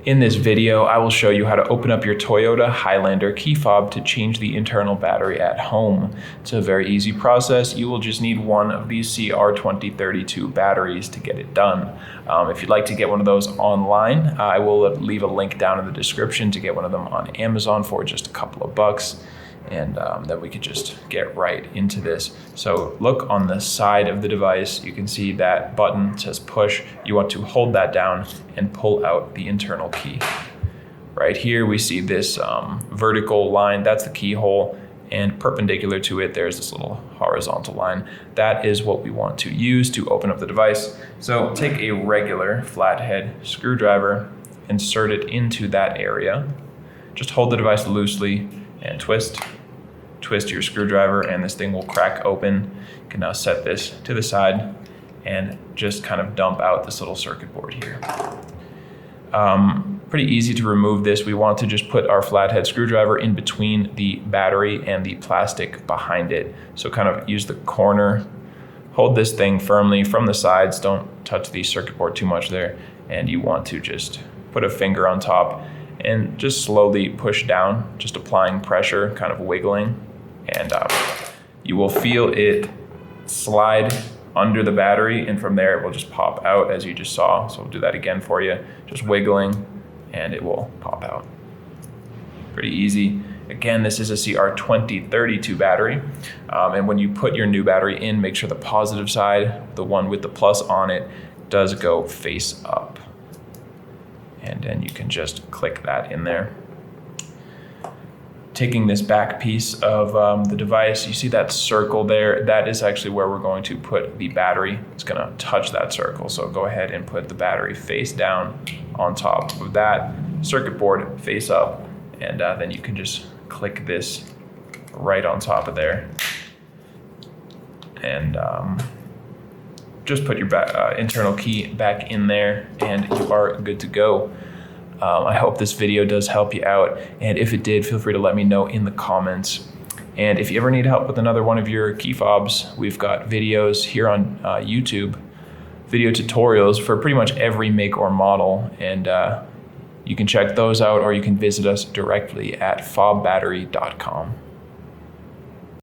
In this video, I will show you how to open up your Toyota Highlander key fob to change the internal battery at home. It's a very easy process. You will just need one of these CR2032 batteries to get it done. If you'd like to get one of those online, I will leave a link down in the description to get one of them on Amazon for just a couple of bucks. And then we could just get right into this. So look on the side of the device, you can see that button says push. You want to hold that down and pull out the internal key. Right here we see this vertical line, that's the keyhole, and perpendicular to it there's this little horizontal line. That is what we want to use to open up the device. So take a regular flathead screwdriver, insert it into that area. Just hold the device loosely and twist your screwdriver and this thing will crack open. You can now set this to the side and just kind of dump out this little circuit board here. Pretty easy to remove this. We want to just put our flathead screwdriver in between the battery and the plastic behind it. So kind of use the corner, hold this thing firmly from the sides, don't touch the circuit board too much there, and you want to just put a finger on top and just slowly push down, just applying pressure, kind of wiggling, and you will feel it slide under the battery, and from there it will just pop out as you just saw. So I'll do that again for you, just wiggling, and it will pop out. Pretty easy. Again, this is a CR2032 battery, and when you put your new battery in, make sure the positive side, the one with the plus on it, does go face up. And then you can just click that in there. Taking this back piece of the device, you see that circle there? That is actually where we're going to put the battery. It's gonna touch that circle. So go ahead and put the battery face down on top of that circuit board, face up, and then you can just click this right on top of there. And just put your internal key back in there and you are good to go. I hope this video does help you out, and if it did, feel free to let me know in the comments. And if you ever need help with another one of your key fobs, we've got videos here on YouTube, video tutorials for pretty much every make or model, and you can check those out or you can visit us directly at fobbattery.com.